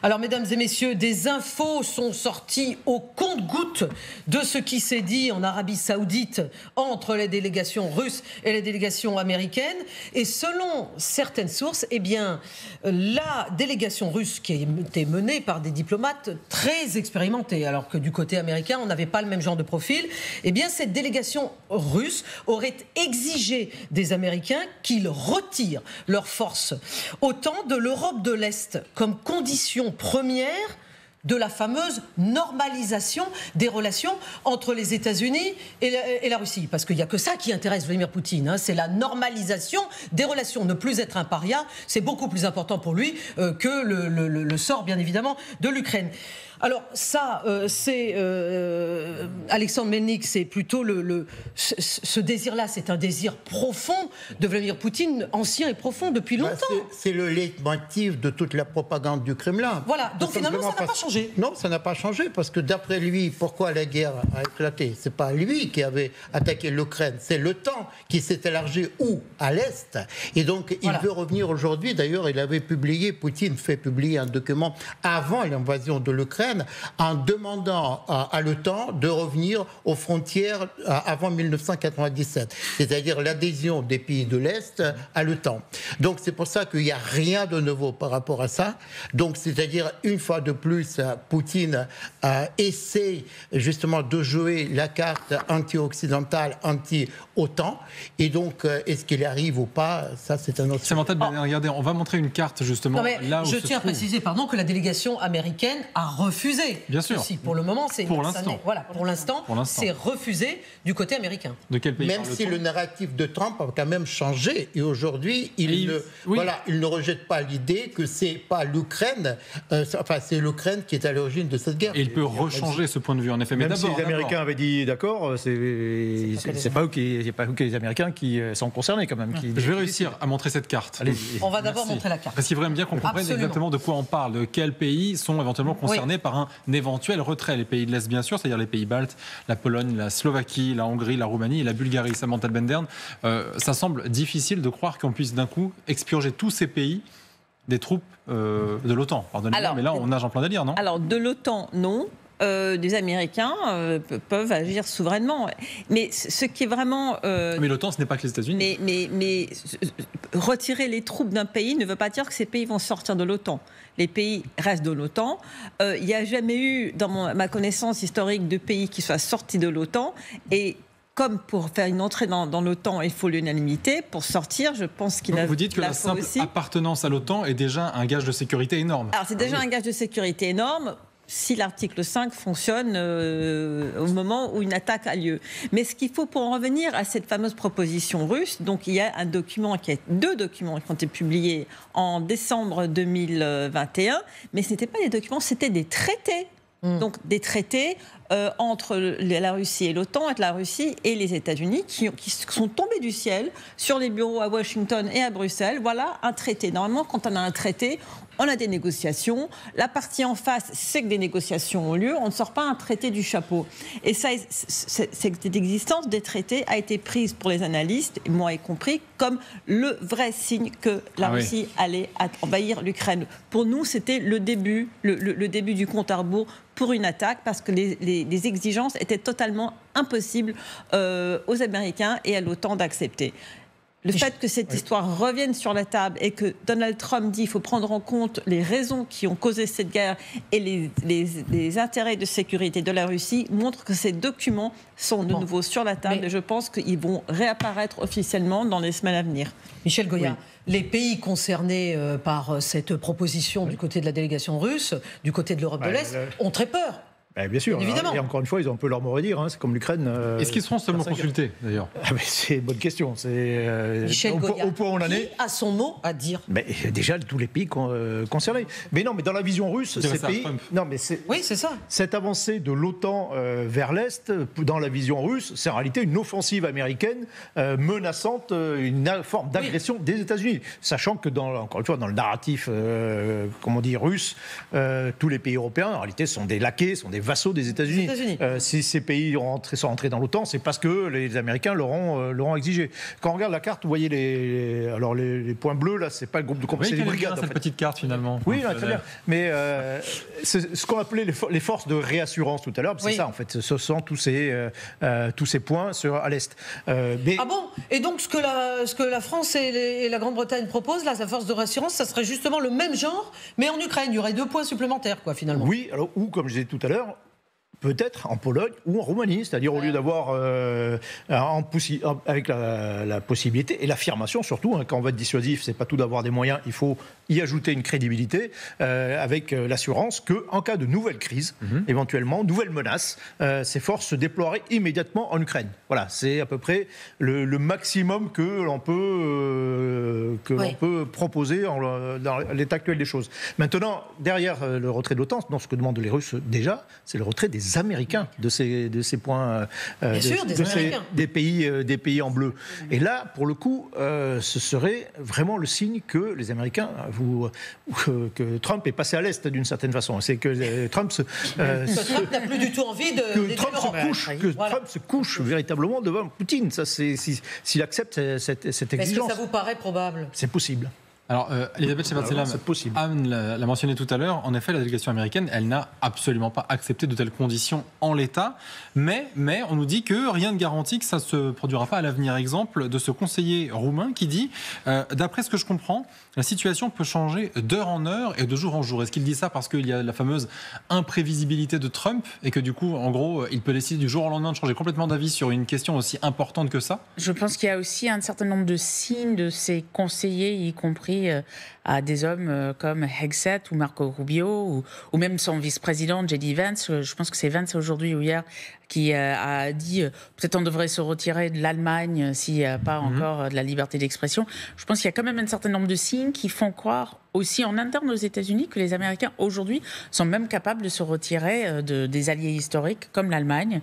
Alors, mesdames et messieurs, des infos sont sorties au compte-gouttes de ce qui s'est dit en Arabie Saoudite entre les délégations russes et les délégations américaines. Et selon certaines sources, eh bien, la délégation russe qui était menée par des diplomates très expérimentés, alors que du côté américain, on n'avait pas le même genre de profil, eh bien, cette délégation russe aurait exigé des Américains qu'ils retirent leurs forces autant de l'Europe de l'Est comme condition première de la fameuse normalisation des relations entre les États-Unis et la Russie. Parce qu'il n'y a que ça qui intéresse Vladimir Poutine, hein, c'est la normalisation des relations. Ne plus être un paria, c'est beaucoup plus important pour lui que le sort, bien évidemment, de l'Ukraine. Alors ça, c'est Alexandre Melnik, c'est plutôt ce désir-là, c'est un désir profond de Vladimir Poutine, ancien et profond depuis longtemps. C'est le leitmotiv de toute la propagande du Kremlin. Voilà, donc finalement ça n'a pas changé. Non, ça n'a pas changé, parce que d'après lui, pourquoi la guerre a éclaté? C'est pas lui qui avait attaqué l'Ukraine, c'est l'OTAN qui s'est élargi où? À l'Est. Et donc il veut revenir aujourd'hui, d'ailleurs il avait publié, Poutine fait publier un document avant l'invasion de l'Ukraine, en demandant à l'OTAN de revenir aux frontières avant 1997, c'est-à-dire l'adhésion des pays de l'Est à l'OTAN. Donc c'est pour ça qu'il n'y a rien de nouveau par rapport à ça. Donc c'est-à-dire une fois de plus, Poutine essaie justement de jouer la carte anti-occidentale, anti-OTAN. Et donc est-ce qu'il y arrive ou pas? Ça c'est un autre. Samantha, regardez, on va montrer une carte justement là où je tiens à préciser, pardon, que la délégation américaine a refusé. Bien sûr. Aussi, pour le moment, c'est pour l'instant. Voilà, pour l'instant, c'est refusé du côté américain. De quel pays? Même si le narratif de Trump a quand même changé et aujourd'hui, il ne rejette pas l'idée que c'est pas l'Ukraine, c'est l'Ukraine qui est à l'origine de cette guerre. Et il peut rechanger ce point de vue en effet. Mais même si les Américains avaient dit d'accord, c'est pas eux que les Américains qui sont concernés quand même. Je vais réussir à montrer cette carte. Allez, on va d'abord montrer la carte. Parce qu'il faudrait bien qu'on comprenne exactement de quoi on parle, de quels pays sont éventuellement concernés par un éventuel retrait. Les pays de l'Est, bien sûr, c'est-à-dire les pays baltes, la Pologne, la Slovaquie, la Hongrie, la Roumanie et la Bulgarie. Samantha Bendern, ça semble difficile de croire qu'on puisse d'un coup expurger tous ces pays des troupes de l'OTAN. Pardonnez-moi, mais là, on nage en plein délire, non? Alors, de l'OTAN, non. Des Américains peuvent agir souverainement. Mais ce qui est vraiment... Mais l'OTAN, ce n'est pas que les États-Unis. Mais retirer les troupes d'un pays ne veut pas dire que ces pays vont sortir de l'OTAN. Les pays restent de l'OTAN. Il n'y a jamais eu, dans ma connaissance historique, de pays qui soient sortis de l'OTAN. Et comme pour faire une entrée dans l'OTAN, il faut l'unanimité. Pour sortir, je pense qu'il a... Vous dites que la simple appartenance à l'OTAN est déjà un gage de sécurité énorme. Alors, c'est déjà un gage de sécurité énorme si l'article 5 fonctionne au moment où une attaque a lieu. Mais ce qu'il faut pour en revenir à cette fameuse proposition russe, donc il y a deux documents qui ont été publiés en décembre 2021, mais ce n'étaient pas des documents, c'était des traités. Donc des traités entre la Russie et l'OTAN, entre la Russie et les États-Unis, qui sont tombés du ciel sur les bureaux à Washington et à Bruxelles. Voilà un traité. Normalement, quand on a un traité, on a des négociations. La partie en face sait que des négociations ont lieu. On ne sort pas un traité du chapeau. Et ça, cette existence des traités a été prise pour les analystes, moi y compris, comme le vrai signe que la Russie allait envahir l'Ukraine. Pour nous, c'était le début du compte à rebours pour une attaque, parce que les exigences étaient totalement impossibles aux Américains et à l'OTAN d'accepter. Le fait que cette histoire revienne sur la table et que Donald Trump dit qu'il faut prendre en compte les raisons qui ont causé cette guerre et les intérêts de sécurité de la Russie montre que ces documents sont de nouveau sur la table et je pense qu'ils vont réapparaître officiellement dans les semaines à venir. Michel Goya, les pays concernés par cette proposition du côté de la délégation russe, du côté de l'Europe de l'Est, ont très peur. Bien sûr, évidemment. Et encore une fois, ils ont un peu leur mot à dire, c'est comme l'Ukraine. Est-ce qu'ils seront seulement consultés, d'ailleurs? C'est une bonne question. Michel Goya, au point où on en est. Qui a son mot à dire? Déjà, tous les pays concernés. Mais non, mais dans la vision russe, ces pays... Non, mais oui, c'est ça. Cette avancée de l'OTAN vers l'Est, dans la vision russe, c'est en réalité une offensive américaine menaçante, une forme d'agression des États-Unis. Sachant que, encore une fois, dans le narratif russe, tous les pays européens, en réalité, sont des laquais, sont des vassaux des États-Unis. Si ces pays sont rentrés dans l'OTAN, c'est parce que les Américains l'auront exigé. Quand on regarde la carte, vous voyez les points bleus, là, c'est pas le groupe de combat, c'est les brigades. Cette petite carte finalement. Oui, très bien. Mais c'est ce qu'on appelait les forces de réassurance tout à l'heure. C'est ça, en fait. Ce sont tous ces points à l'Est. Ah bon ? Et donc, ce que la France et la Grande-Bretagne proposent, là, sa force de réassurance, ça serait justement le même genre, mais en Ukraine. Il y aurait 2 points supplémentaires, quoi, finalement. Oui, alors, ou comme je disais tout à l'heure, peut-être en Pologne ou en Roumanie, c'est-à-dire au lieu d'avoir avec la possibilité et l'affirmation surtout, quand on va être dissuasif, c'est pas tout d'avoir des moyens, il faut y ajouter une crédibilité avec l'assurance qu'en cas de nouvelle crise, éventuellement, nouvelle menace, ces forces se déploieraient immédiatement en Ukraine. Voilà, c'est à peu près le maximum que l'on peut proposer dans l'état actuel des choses. Maintenant, derrière le retrait de l'OTAN, ce que demandent les Russes déjà, c'est le retrait des Américains de ces points, des pays en bleu. Et là, pour le coup, ce serait vraiment le signe que les Américains, que Trump est passé à l'Est d'une certaine façon. C'est que Trump n'a plus du tout envie de Trump se couche véritablement devant Poutine. Ça, s'il accepte cette exigence. Est-ce que ça vous paraît probable ? C'est possible. Alors, Elisabeth Shepard-Selam, Anne l'a mentionné tout à l'heure, en effet, la délégation américaine, elle n'a absolument pas accepté de telles conditions en l'état, mais on nous dit que rien ne garantit que ça ne se produira pas à l'avenir. Exemple de ce conseiller roumain qui dit, d'après ce que je comprends, la situation peut changer d'heure en heure et de jour en jour. Est-ce qu'il dit ça parce qu'il y a la fameuse imprévisibilité de Trump et que du coup, en gros, il peut décider du jour au lendemain de changer complètement d'avis sur une question aussi importante que ça ? Je pense qu'il y a aussi un certain nombre de signes de ces conseillers, y compris à des hommes comme Hegseth ou Marco Rubio ou même son vice-président J.D. Vance. Je pense que c'est Vance aujourd'hui ou hier qui a dit peut-être on devrait se retirer de l'Allemagne s'il n'y a pas encore de la liberté d'expression. Je pense qu'il y a quand même un certain nombre de signes qui font croire aussi en interne aux États-Unis que les Américains aujourd'hui sont même capables de se retirer des alliés historiques comme l'Allemagne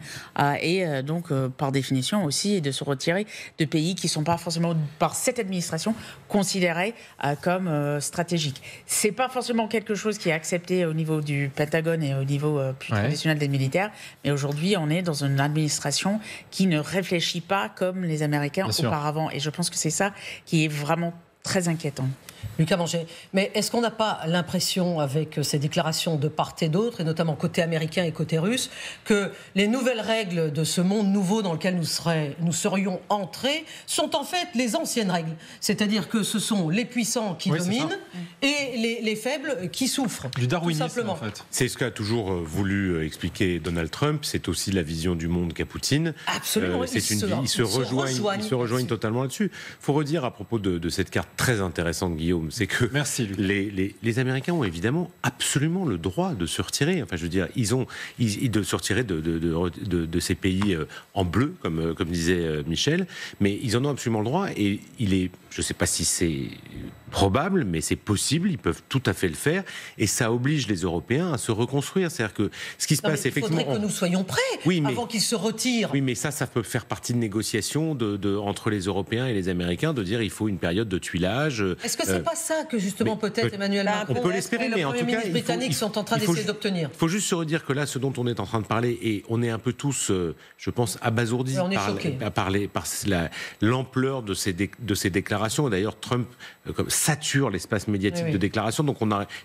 et donc par définition aussi de se retirer de pays qui ne sont pas forcément par cette administration considérés comme stratégiques. C'est pas forcément quelque chose qui est accepté au niveau du Pentagone et au niveau plus traditionnel des militaires, mais aujourd'hui on est dans une administration qui ne réfléchit pas comme les Américains auparavant et je pense que c'est ça qui est vraiment très inquiétant. Lucas Manger, mais est-ce qu'on n'a pas l'impression, avec ces déclarations de part et d'autre, et notamment côté américain et côté russe, que les nouvelles règles de ce monde nouveau dans lequel nous serions entrés sont en fait les anciennes règles ? C'est-à-dire que ce sont les puissants qui dominent et les faibles qui souffrent. Du darwinisme, en fait. C'est ce qu'a toujours voulu expliquer Donald Trump. C'est aussi la vision du monde qu'a Poutine. Absolument. Ils se rejoignent totalement là-dessus. Il faut redire à propos de cette carte très intéressante, Guillaume, c'est que les Américains ont évidemment absolument le droit de se retirer. Enfin, je veux dire, de se retirer de ces pays en bleu, comme disait Michel, mais ils en ont absolument le droit. Et je ne sais pas si c'est probable, mais c'est possible. Ils peuvent tout à fait le faire, et ça oblige les Européens à se reconstruire. C'est-à-dire que ce qui se passe, effectivement, il faudrait que nous soyons prêts avant qu'ils se retirent. Oui, mais ça peut faire partie de négociations entre les Européens et les Américains, de dire il faut une période de tuilage. Est-ce que c'est pas ça que justement peut-être Emmanuel Macron on peut l'espérer, mais en tout cas, les britanniques sont en train d'essayer d'obtenir. Il faut juste se redire que là, ce dont on est en train de parler, et on est un peu tous, je pense, abasourdis par l'ampleur de ces déclarations. Et d'ailleurs, Trump sature l'espace médiatique de déclarations. Donc,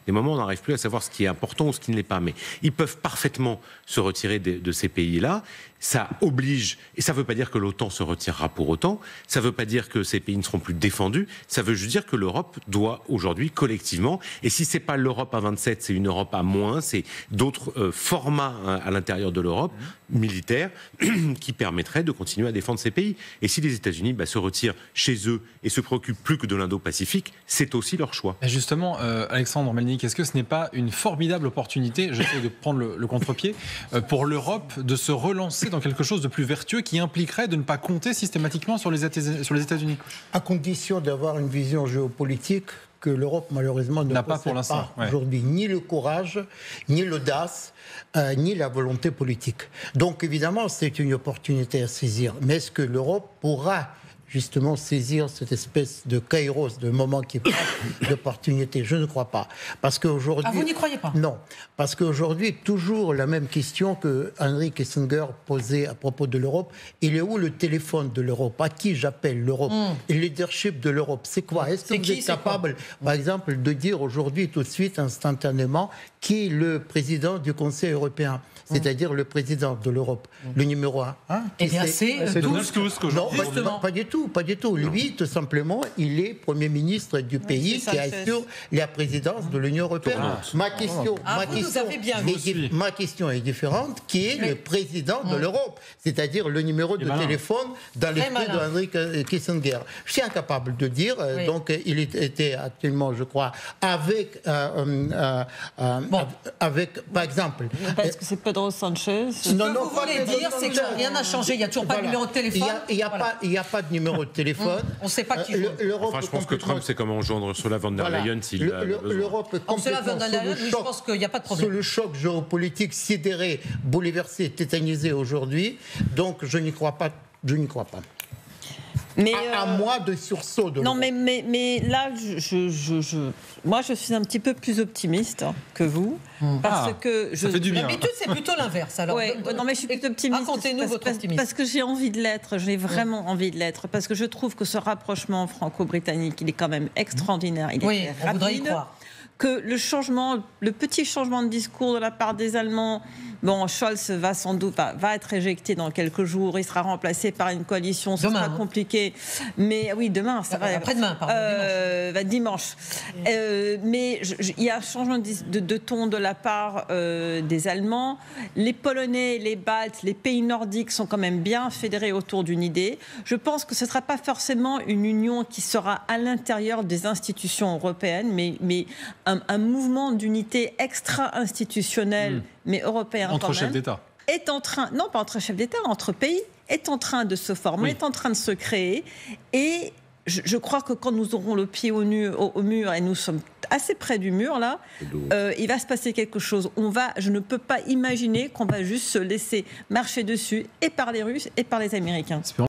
des moments, on n'arrive plus à savoir ce qui est important ou ce qui ne l'est pas. Mais ils peuvent parfaitement se retirer de ces pays-là. Ça oblige, et ça ne veut pas dire que l'OTAN se retirera pour autant, ça ne veut pas dire que ces pays ne seront plus défendus, ça veut juste dire que l'Europe doit aujourd'hui collectivement, et si ce n'est pas l'Europe à 27, c'est une Europe à moins, c'est d'autres formats à l'intérieur de l'Europe, militaires, qui permettraient de continuer à défendre ces pays. Et si les États-Unis se retirent chez eux et se préoccupent plus que de l'Indo-Pacifique, c'est aussi leur choix. Et justement, Alexandre Melnik, est-ce que ce n'est pas une formidable opportunité, j'essaie de prendre le contre-pied, pour l'Europe de se relancer dans quelque chose de plus vertueux qui impliquerait de ne pas compter systématiquement sur les États-Unis ? À condition d'avoir une vision géopolitique que l'Europe, malheureusement, ne possède pas aujourd'hui. Ni le courage, ni l'audace, ni la volonté politique. Donc, évidemment, c'est une opportunité à saisir. Mais est-ce que l'Europe pourra justement saisir cette espèce de kairos, de moment qui passe, d'opportunité. Je ne crois pas. Parce qu'aujourd'hui... vous n'y croyez pas? Non. Parce qu'aujourd'hui, toujours la même question que Henry Kissinger posait à propos de l'Europe. Il est où le téléphone de l'Europe? À qui j'appelle l'Europe? Et le leadership de l'Europe, c'est quoi? Est-ce que vous êtes capable, par exemple, de dire aujourd'hui, tout de suite, instantanément, qui est le président du Conseil européen? C'est-à-dire le président de l'Europe, le numéro 1. Eh bien, c'est Donald Tusk aujourd'hui. Non, pas du tout, pas du tout. Lui, tout simplement, il est Premier ministre du pays qui assure la présidence de l'Union européenne. Ma question est différente. Qui est le président de l'Europe? C'est-à-dire le numéro de téléphone dans l'esprit de Henry Kissinger. Je suis incapable de dire. Donc, il était actuellement, je crois, avec, par exemple... Parce que c'est Pedro Sanchez. Ce que vous voulez dire, c'est que rien n'a changé. Il n'y a toujours pas de numéro de téléphone. Il n'y a pas de numéro de téléphone. On ne sait pas qui joue. Enfin, je pense que Trump sait comment joindre Ursula von der Leyen s'il a besoin. L'Europe est complètement je pense qu'il n'y a pas de problème. Sous le choc géopolitique sidéré, bouleversé, tétanisé aujourd'hui. Donc, je n'y crois pas. Mais à moi de sursaut de l'Europe. Mais là, moi, je suis un petit peu plus optimiste que vous. Parce que ça fait du bien. D'habitude, c'est plutôt l'inverse. Alors, non, mais je suis plutôt optimiste. Racontez-nous votre optimisme. Parce que j'ai envie de l'être. J'ai vraiment envie de l'être. Parce que je trouve que ce rapprochement franco-britannique, il est quand même extraordinaire. Il est on voudrait y croire. Que le petit changement de discours de la part des Allemands, Scholz va sans doute va être éjecté dans quelques jours, il sera remplacé par une coalition, ce sera compliqué. Mais oui, demain, ça va. Après-demain, pardon. Dimanche. Mais il y a un changement de ton de la part des Allemands. Les Polonais, les Baltes, les pays nordiques sont quand même bien fédérés autour d'une idée. Je pense que ce ne sera pas forcément une union qui sera à l'intérieur des institutions européennes, mais un mouvement d'unité extra-institutionnelle, mais européen entre quand même, chefs d'État. Est en train, non pas entre chefs d'État, entre pays, est en train de se former, est en train de se créer. Et je crois que quand nous aurons le pied au mur, et nous sommes assez près du mur là, il va se passer quelque chose. Je ne peux pas imaginer qu'on va juste se laisser marcher dessus, et par les Russes et par les Américains.